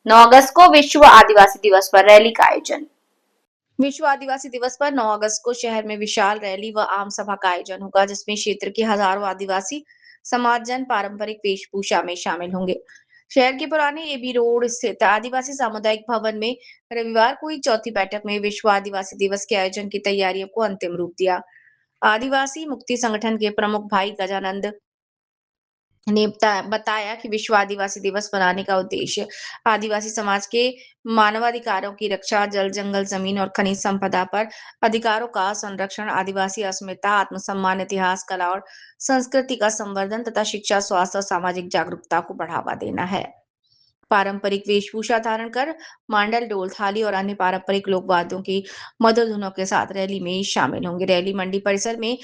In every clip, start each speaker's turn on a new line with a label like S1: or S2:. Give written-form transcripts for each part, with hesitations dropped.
S1: 9 अगस्त को विश्व आदिवासी दिवस पर रैली का आयोजन। विश्व आदिवासी दिवस पर 9 अगस्त को शहर में विशाल रैली व आम सभा का आयोजन होगा, जिसमें क्षेत्र के हजारों आदिवासी समाजजन पारंपरिक वेशभूषा में शामिल होंगे। शहर के पुराने एबी रोड स्थित आदिवासी सामुदायिक भवन में रविवार को हुई चौथी बैठक में विश्व आदिवासी दिवस के आयोजन की तैयारियों को अंतिम रूप दिया। आदिवासी मुक्ति संगठन के प्रमुख भाई गजानंद ने बताया कि विश्व आदिवासी दिवस मनाने का उद्देश्य आदिवासी समाज के मानवाधिकारों की रक्षा, जल, जंगल, जमीन और खनिज संपदा पर अधिकारों का संरक्षण, आदिवासी अस्मिता, आत्मसम्मान, इतिहास, कला और संस्कृति का संवर्धन तथा शिक्षा, स्वास्थ्य और सामाजिक जागरूकता को बढ़ावा देना है। पारंपरिक वेशभूषा धारण कर मांडल, ढोल, थाली और अन्य पारंपरिक लोक वाद्यों की मधुर धुनों के साथ रैली में शामिल होंगे। रैली मंडी परिसर में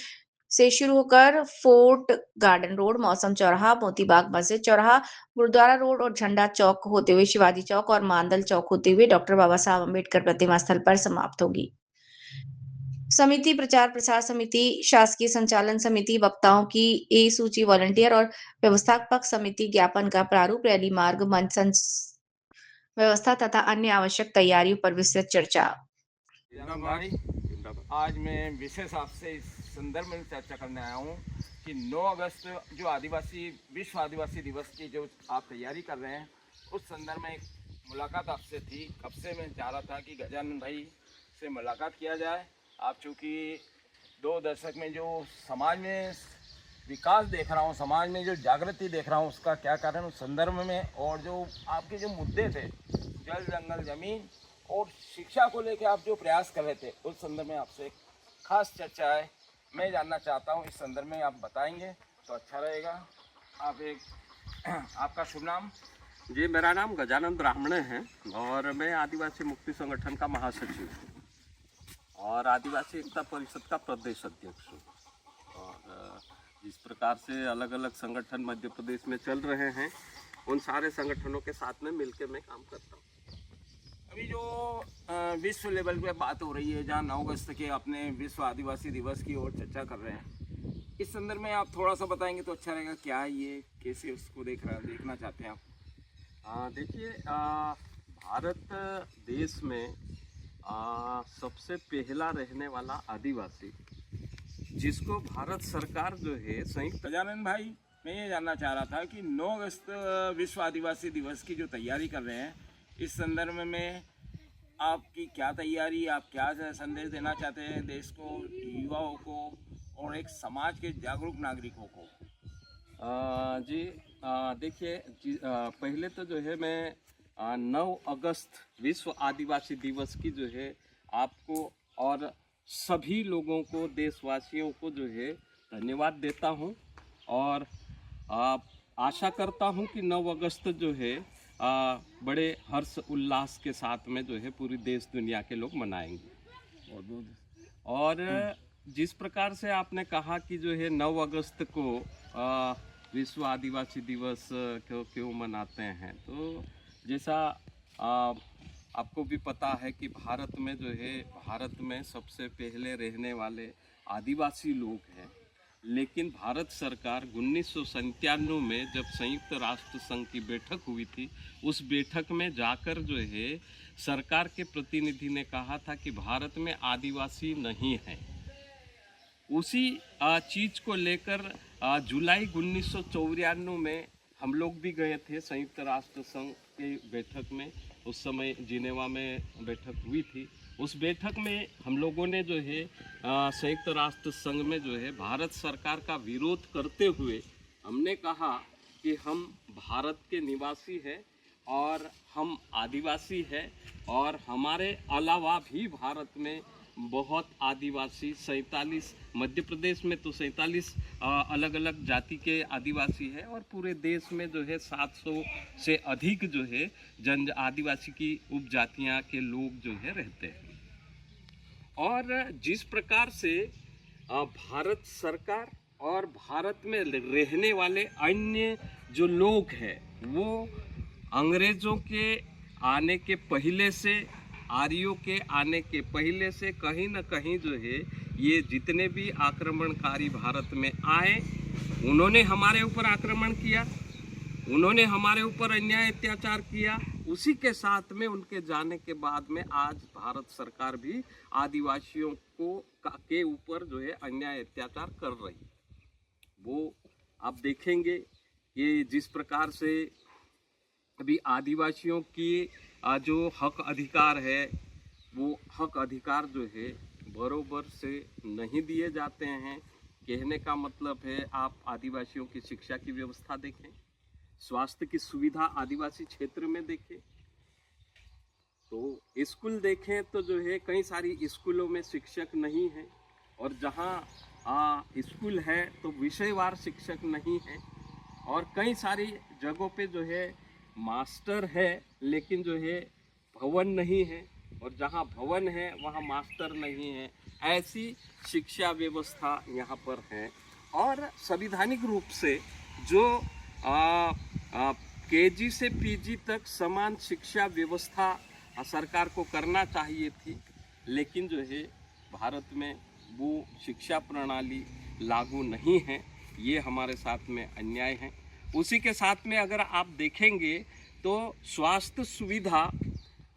S1: से शुरू होकर फोर्ट गार्डन रोड, मौसम चौराहा, मोती बाग मस्जिद चौराहा, गुरुद्वारा रोड और झंडा चौक होते हुए शिवाजी चौक और मांदल चौक होते हुए डॉक्टर बाबा साहब अम्बेडकर प्रतिमा स्थल पर समाप्त होगी। समिति, प्रचार प्रसार समिति, शासकीय संचालन समिति, वक्ताओं की ए सूची, वॉलंटियर और व्यवस्थापक समिति ज्ञापन का प्रारूप, रैली मार्ग, मंच व्यवस्था तथा अन्य आवश्यक तैयारियों पर विस्तृत चर्चा।
S2: भाई, आज मैं विशेष आपसे इस संदर्भ में चर्चा करने आया हूँ कि 9 अगस्त जो विश्व आदिवासी दिवस की जो आप तैयारी कर रहे हैं, उस संदर्भ में एक मुलाकात आपसे थी। कब से मैं चाह रहा था कि गजानंद भाई से मुलाकात किया जाए। आप चूँकि 2 दशक में जो समाज में विकास देख रहा हूँ, समाज में जो जागृति देख रहा हूँ, उसका क्या कारण उस संदर्भ में, और जो आपके जो मुद्दे थे जल, जंगल, जमीन और शिक्षा को लेकर आप जो प्रयास कर रहे थे, उस संदर्भ में आपसे खास चर्चा है। मैं जानना चाहता हूँ, इस संदर्भ में आप बताएंगे तो अच्छा रहेगा। आपका शुभ नाम?
S3: जी, मेरा नाम गजानंद ब्राह्मणे है और मैं आदिवासी मुक्ति संगठन का महासचिव हूँ और आदिवासी एकता परिषद का प्रदेश अध्यक्ष हूँ। और जिस प्रकार से अलग अलग संगठन मध्य प्रदेश में चल रहे हैं, उन सारे संगठनों के साथ में मिलकर मैं काम करता हूँ।
S2: अभी जो विश्व लेवल पे बात हो रही है, जहाँ 9 अगस्त के अपने विश्व आदिवासी दिवस की ओर चर्चा कर रहे हैं, इस संदर्भ में आप थोड़ा सा बताएंगे तो अच्छा रहेगा। क्या है ये, कैसे उसको देखना चाहते हैं आप?
S3: देखिए, भारत देश में सबसे पहला रहने वाला आदिवासी, जिसको भारत सरकार जो है संयुक्त।
S2: गजानंद भाई, मैं ये जानना चाह रहा था कि 9 अगस्त विश्व आदिवासी दिवस की जो तैयारी कर रहे हैं, इस संदर्भ में आपकी क्या तैयारी, आप क्या संदेश देना चाहते हैं देश को, युवाओं को और एक समाज के जागरूक नागरिकों को?
S3: देखिए, पहले तो जो है मैं 9 अगस्त विश्व आदिवासी दिवस की जो है आपको और सभी लोगों को, देशवासियों को जो है धन्यवाद देता हूं और आशा करता हूं कि 9 अगस्त जो है बड़े हर्ष उल्लास के साथ में जो है पूरी देश दुनिया के लोग मनाएंगे। और जिस प्रकार से आपने कहा कि जो है 9 अगस्त को विश्व आदिवासी दिवस क्यों मनाते हैं, तो जैसा आपको भी पता है कि भारत में सबसे पहले रहने वाले आदिवासी लोग हैं। लेकिन भारत सरकार 1997 में जब संयुक्त राष्ट्र संघ की बैठक हुई थी, उस बैठक में जाकर जो है सरकार के प्रतिनिधि ने कहा था कि भारत में आदिवासी नहीं है। उसी चीज़ को लेकर जुलाई 1994 में हम लोग भी गए थे संयुक्त राष्ट्र संघ की बैठक में। उस समय जिनेवा में बैठक हुई थी। उस बैठक में हम लोगों ने जो है संयुक्त राष्ट्र संघ में जो है भारत सरकार का विरोध करते हुए हमने कहा कि हम भारत के निवासी हैं और हम आदिवासी हैं, और हमारे अलावा भी भारत में बहुत आदिवासी 47 मध्य प्रदेश में तो 47 अलग अलग जाति के आदिवासी है, और पूरे देश में जो है 700 से अधिक जो है आदिवासी की उपजातियां के लोग जो है रहते हैं। और जिस प्रकार से भारत सरकार और भारत में रहने वाले अन्य जो लोग हैं, वो अंग्रेज़ों के आने के पहले से, आर्यों के आने के पहले से कहीं न कहीं जो है ये जितने भी आक्रमणकारी भारत में आए, उन्होंने हमारे ऊपर आक्रमण किया, उन्होंने हमारे ऊपर अन्याय अत्याचार किया। उसी के साथ में उनके जाने के बाद में आज भारत सरकार भी आदिवासियों के ऊपर जो है अन्याय अत्याचार कर रही है। वो आप देखेंगे कि जिस प्रकार से अभी आदिवासियों की जो हक अधिकार है, वो हक अधिकार जो है बरोबर से नहीं दिए जाते हैं। कहने का मतलब है, आप आदिवासियों की शिक्षा की व्यवस्था देखें, स्वास्थ्य की सुविधा आदिवासी क्षेत्र में देखें, तो स्कूल देखें तो जो है कई सारी स्कूलों में शिक्षक नहीं है, और जहाँ स्कूल है तो विषयवार शिक्षक नहीं है, और कई सारी जगहों पे जो है मास्टर है लेकिन जो है भवन नहीं है, और जहाँ भवन है वहाँ मास्टर नहीं है। ऐसी शिक्षा व्यवस्था यहाँ पर है। और संवैधानिक रूप से जो केजी से पीजी तक समान शिक्षा व्यवस्था सरकार को करना चाहिए थी, लेकिन जो है भारत में वो शिक्षा प्रणाली लागू नहीं है। ये हमारे साथ में अन्याय है। उसी के साथ में अगर आप देखेंगे तो स्वास्थ्य सुविधा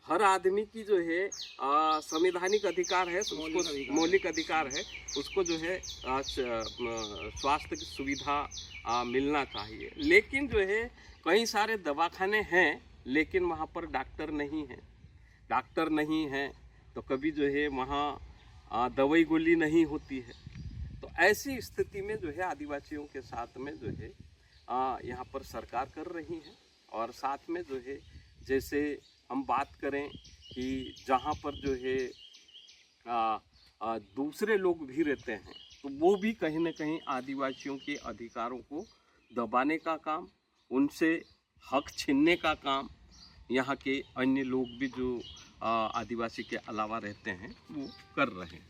S3: हर आदमी की जो है संवैधानिक अधिकार है, उसको मौलिक अधिकार है, उसको जो है स्वास्थ्य की सुविधा मिलना चाहिए। लेकिन जो है कई सारे दवाखाने हैं लेकिन वहाँ पर डॉक्टर नहीं है। डॉक्टर नहीं है तो कभी जो है वहाँ दवाई गोली नहीं होती है। तो ऐसी स्थिति में जो है आदिवासियों के साथ में जो है यहाँ पर सरकार कर रही है। और साथ में जो है जैसे हम बात करें कि जहाँ पर जो है दूसरे लोग भी रहते हैं तो वो भी कहीं ना कहीं आदिवासियों के अधिकारों को दबाने का काम, उनसे हक छीनने का काम यहाँ के अन्य लोग भी जो आदिवासी के अलावा रहते हैं वो कर रहे हैं।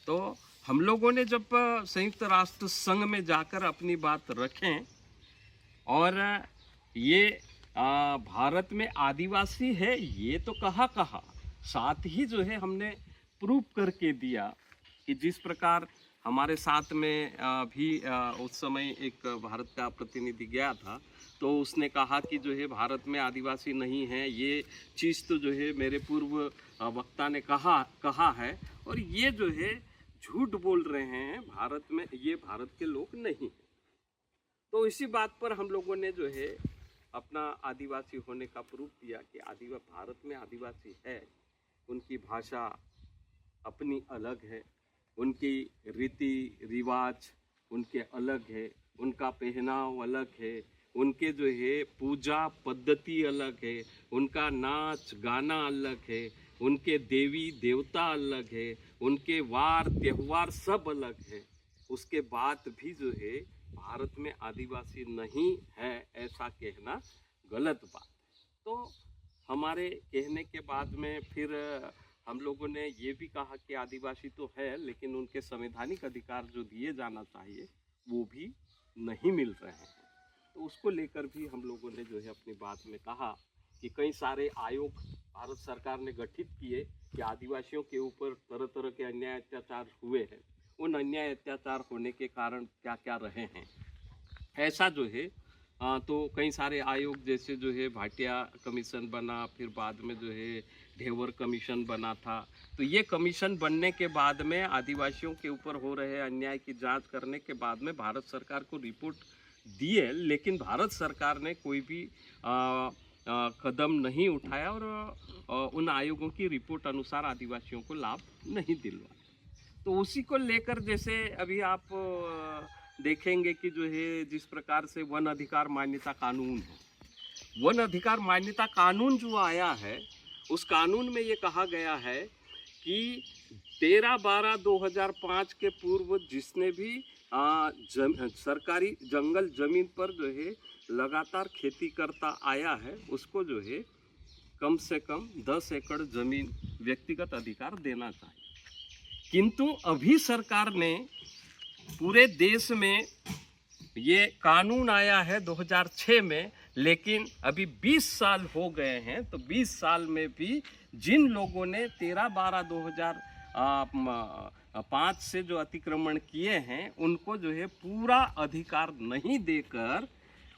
S3: तो हम लोगों ने जब संयुक्त राष्ट्र संघ में जाकर अपनी बात रखें और ये भारत में आदिवासी है ये तो कहा, साथ ही जो है हमने प्रूव करके दिया कि जिस प्रकार हमारे साथ में भी उस समय एक भारत का प्रतिनिधि गया था तो उसने कहा कि जो है भारत में आदिवासी नहीं है। ये चीज़ तो जो है मेरे पूर्व वक्ता ने कहा है, और ये जो है झूठ बोल रहे हैं, भारत में ये भारत के लोग नहीं हैं। तो इसी बात पर हम लोगों ने जो है अपना आदिवासी होने का प्रूफ दिया कि भारत में आदिवासी है। उनकी भाषा अपनी अलग है, उनकी रीति रिवाज उनके अलग है, उनका पहनाव अलग है, उनके जो है पूजा पद्धति अलग है, उनका नाच गाना अलग है, उनके देवी देवता अलग है, उनके वार त्यौहार सब अलग है। उसके बाद भी जो है भारत में आदिवासी नहीं है ऐसा कहना गलत बात है। तो हमारे कहने के बाद में फिर हम लोगों ने ये भी कहा कि आदिवासी तो है लेकिन उनके संवैधानिक अधिकार जो दिए जाना चाहिए वो भी नहीं मिल रहे हैं। तो उसको लेकर भी हम लोगों ने जो है अपनी बात में कहा कि कई सारे आयोग भारत सरकार ने गठित किए कि आदिवासियों के ऊपर तरह तरह के अन्याय अत्याचार हुए हैं। उन अन्याय अत्याचार होने के कारण क्या क्या रहे हैं ऐसा जो है तो कई सारे आयोग जैसे जो है भाटिया कमीशन बना, फिर बाद में जो है ढेवर कमीशन बना था। तो ये कमीशन बनने के बाद में आदिवासियों के ऊपर हो रहे अन्याय की जांच करने के बाद में भारत सरकार को रिपोर्ट दिए, लेकिन भारत सरकार ने कोई भी कदम नहीं उठाया और उन आयोगों की रिपोर्ट अनुसार आदिवासियों को लाभ नहीं दिलवाया। तो उसी को लेकर जैसे अभी आप देखेंगे कि जो है जिस प्रकार से वन अधिकार मान्यता कानून है, वन अधिकार मान्यता कानून जो आया है उस कानून में ये कहा गया है कि 13/12/2005 के पूर्व जिसने भी सरकारी जंगल जमीन पर जो है लगातार खेती करता आया है उसको जो है कम से कम 10 एकड़ जमीन व्यक्तिगत अधिकार देना चाहिए। किंतु अभी सरकार ने पूरे देश में ये कानून आया है 2006 में, लेकिन अभी 20 साल हो गए हैं। तो 20 साल में भी जिन लोगों ने 13/12/2005 से जो अतिक्रमण किए हैं उनको जो है पूरा अधिकार नहीं देकर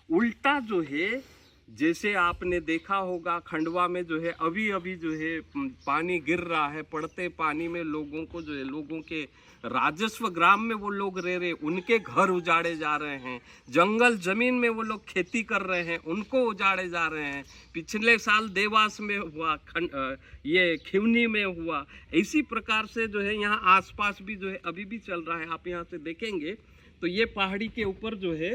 S3: उल्टा जो है जैसे आपने देखा होगा खंडवा में जो है अभी अभी जो है पानी गिर रहा है, पड़ते पानी में लोगों को जो है, लोगों के राजस्व ग्राम में वो लोग रह रहे, उनके घर उजाड़े जा रहे हैं। जंगल जमीन में वो लोग खेती कर रहे हैं, उनको उजाड़े जा रहे हैं। पिछले साल देवास में हुआ, ये खिवनी में हुआ। इसी प्रकार से जो है यहाँ आसपास भी जो है अभी भी चल रहा है। आप यहाँ से देखेंगे तो ये पहाड़ी के ऊपर जो है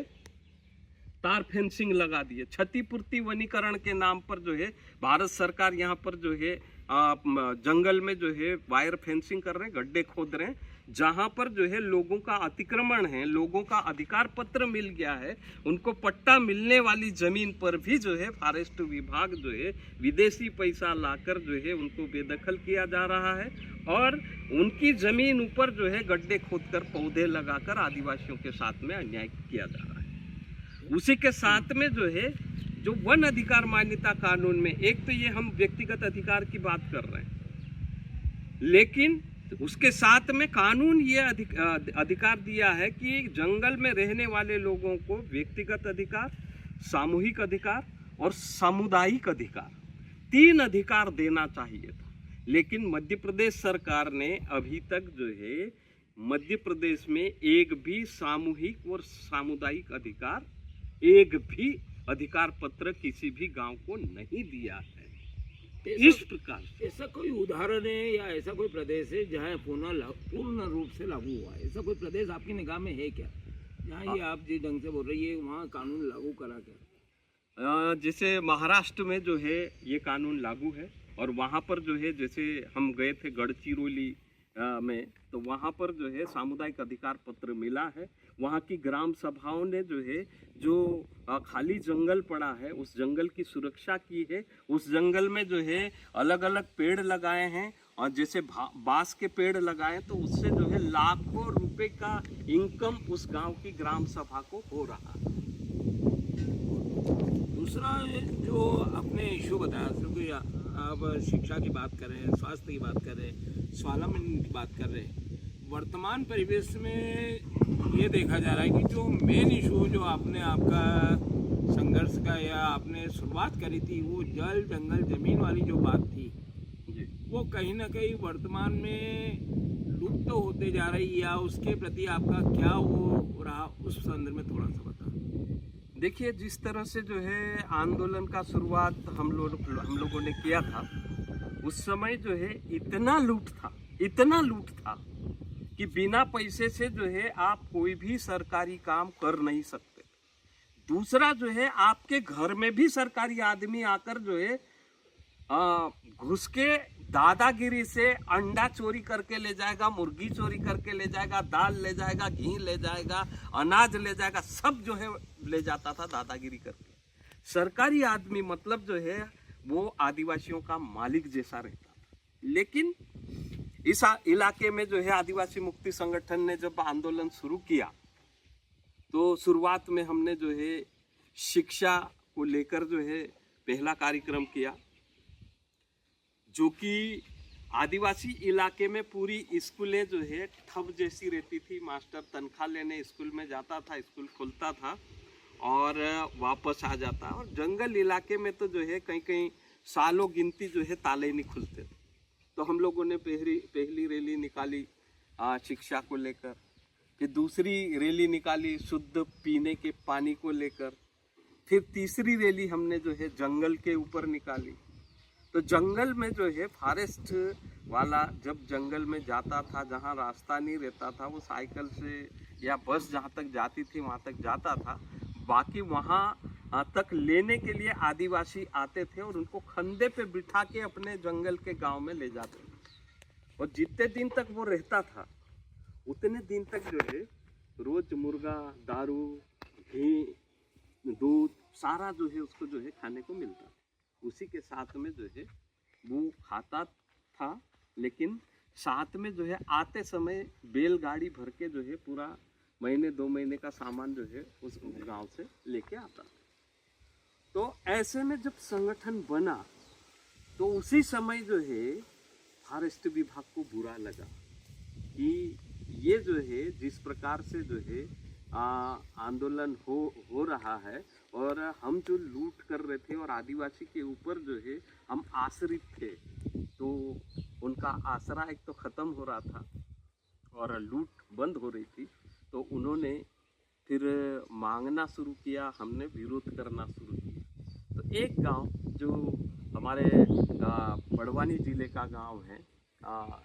S3: तार फेंसिंग लगा दिए। क्षतिपूर्ति वनीकरण के नाम पर जो है भारत सरकार यहाँ पर जो है जंगल में जो है वायर फेंसिंग कर रहे हैं, गड्ढे खोद रहे हैं, जहाँ पर जो है लोगों का अतिक्रमण है, लोगों का अधिकार पत्र मिल गया है, उनको पट्टा मिलने वाली जमीन पर भी जो है फॉरेस्ट विभाग जो है विदेशी पैसा लाकर जो है उनको बेदखल किया जा रहा है और उनकी जमीन ऊपर जो है गड्ढे खोदकर पौधे लगाकर आदिवासियों के साथ में अन्याय किया जा रहा है। उसी के साथ में जो है जो वन अधिकार मान्यता कानून में, एक तो ये हम व्यक्तिगत अधिकार की बात कर रहे हैं, लेकिन उसके साथ में कानून ये अधिकार दिया है कि जंगल में रहने वाले लोगों को व्यक्तिगत अधिकार, सामूहिक अधिकार और सामुदायिक अधिकार, 3 अधिकार देना चाहिए था। लेकिन मध्य प्रदेश सरकार ने अभी तक जो है मध्य प्रदेश में एक भी सामूहिक और सामुदायिक अधिकार, एक भी अधिकार पत्र किसी भी गांव को नहीं दिया है। इस प्रकार
S2: ऐसा कोई उदाहरण है या ऐसा कोई प्रदेश है जहाँ पूर्ण रूप से लागू हुआ है? ऐसा कोई प्रदेश आपकी निगाह में है क्या, जहाँ ये आप जिस ढंग से बोल रही है वहाँ कानून लागू करा क्या?
S3: जैसे महाराष्ट्र में जो है ये कानून लागू है और वहाँ पर जो है, जैसे हम गए थे गढ़चिरौली में, तो वहाँ पर जो है सामुदायिक अधिकार पत्र मिला है। वहाँ की ग्राम सभाओं ने जो है जो खाली जंगल पड़ा है उस जंगल की सुरक्षा की है। उस जंगल में जो है अलग अलग पेड़ लगाए हैं और जैसे बांस के पेड़ लगाए तो उससे जो है लाखों रुपए का इनकम उस गांव की ग्राम सभा को हो रहा है।
S2: दूसरा जो आपने इशू बताया, क्योंकि आप शिक्षा की बात कर रहे हैं, स्वास्थ्य की बात कर रहे हैं, स्वावलंबन की बात कर रहे हैं, वर्तमान परिवेश में ये देखा जा रहा है कि जो मेन इशू जो आपने आपका संघर्ष का या आपने शुरुआत करी थी वो जल जंगल जमीन वाली जो बात थी वो कहीं ना कहीं वर्तमान में लुप्त तो होते जा रही, या उसके प्रति आपका क्या वो रहा, उस संदर्भ में थोड़ा सा बता।
S3: देखिए, जिस तरह से जो है आंदोलन का शुरुआत हम लोगों ने किया था, उस समय जो है इतना लूट था कि बिना पैसे से जो है आप कोई भी सरकारी काम कर नहीं सकते। दूसरा जो है आपके घर में भी सरकारी आदमी आकर जो है घुस के दादागिरी से अंडा चोरी करके ले जाएगा, मुर्गी चोरी करके ले जाएगा, दाल ले जाएगा, घी ले जाएगा, अनाज ले जाएगा, सब जो है ले जाता था दादागिरी करके। सरकारी आदमी मतलब जो है वो आदिवासियों का मालिक जैसा रहता था। लेकिन इस इलाके में जो है आदिवासी मुक्ति संगठन ने जब आंदोलन शुरू किया तो शुरुआत में हमने जो है शिक्षा को लेकर जो है पहला कार्यक्रम किया, जो कि आदिवासी इलाके में पूरी स्कूलें जो है ठप जैसी रहती थी। मास्टर तनख्वाह लेने स्कूल में जाता था, स्कूल खुलता था और वापस आ जाता, और जंगल इलाके में तो जो है कहीं कहीं सालों गिनती जो है ताले नहीं खुलते थे। तो हम लोगों ने पहली रैली निकाली शिक्षा को लेकर, फिर दूसरी रैली निकाली शुद्ध पीने के पानी को लेकर, फिर तीसरी रैली हमने जो है जंगल के ऊपर निकाली। तो जंगल में जो है फॉरेस्ट वाला जब जंगल में जाता था, जहाँ रास्ता नहीं रहता था, वो साइकिल से या बस जहाँ तक जाती थी वहाँ तक जाता था। बाकी वहाँ तक लेने के लिए आदिवासी आते थे और उनको खंदे पे बिठा के अपने जंगल के गांव में ले जाते थे। और जितने दिन तक वो रहता था उतने दिन तक जो है रोज मुर्गा, दारू, घी, दूध सारा जो है उसको जो है खाने को मिलता था। उसी के साथ में जो है वो खाता था, लेकिन साथ में जो है आते समय बैलगाड़ी भर के जो है पूरा महीने 2 महीने का सामान जो है उस गांव से लेके आता। तो ऐसे में जब संगठन बना तो उसी समय जो है फॉरेस्ट विभाग को बुरा लगा कि ये जो है जिस प्रकार से जो है आंदोलन हो रहा है और हम जो लूट कर रहे थे और आदिवासी के ऊपर जो है हम आश्रित थे, तो उनका आसरा एक तो ख़त्म हो रहा था और लूट बंद हो रही थी, तो उन्होंने फिर मांगना शुरू किया, हमने विरोध करना शुरू किया। तो एक गांव जो हमारे बड़वानी ज़िले का गांव है,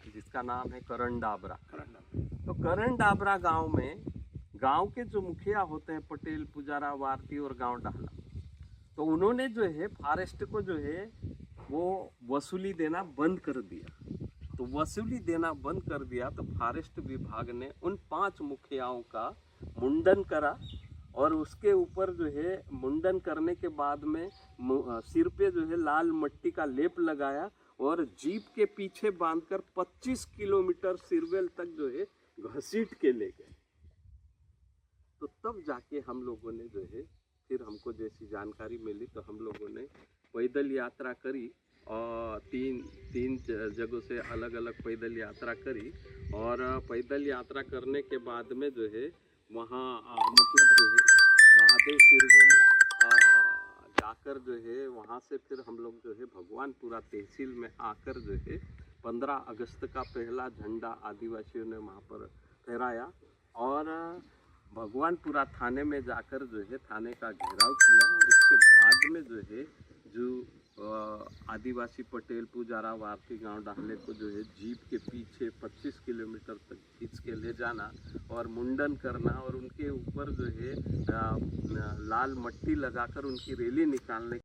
S3: जिसका नाम है करण डाबरा। तो करण डाबरा गांव में गांव के जो मुखिया होते हैं पटेल, पुजारा, वारती और गांव डाहला, तो उन्होंने जो है फॉरेस्ट को जो है वो वसूली देना बंद कर दिया। तो वसूली देना बंद कर दिया तो फॉरेस्ट विभाग ने उन 5 मुखियाओं का मुंडन करा और उसके ऊपर जो है मुंडन करने के बाद में सिर पे जो है लाल मट्टी का लेप लगाया और जीप के पीछे बांधकर 25 किलोमीटर सिरवेल तक जो है घसीट के ले गए। तो तब जाके हम लोगों ने जो है फिर हमको जैसी जानकारी मिली तो हम लोगों ने पैदल यात्रा करी और तीन जगहों से अलग अलग पैदल यात्रा करी और पैदल यात्रा करने के बाद में जो है वहाँ मतलब जो है महादेव सिरवेल जाकर जो है वहाँ से फिर हम लोग जो है भगवानपुरा तहसील में आकर जो है 15 अगस्त का पहला झंडा आदिवासियों ने वहाँ पर फहराया और भगवानपुरा थाने में जाकर जो है थाने का घेराव किया और उसके बाद में जो है जो आदिवासी पटेल, पुजारा, वारती, गांव डाहले को जो है जीप के पीछे 25 किलोमीटर तक खींच के ले जाना और मुंडन करना और उनके ऊपर जो है लाल मट्टी लगाकर उनकी रैली निकालने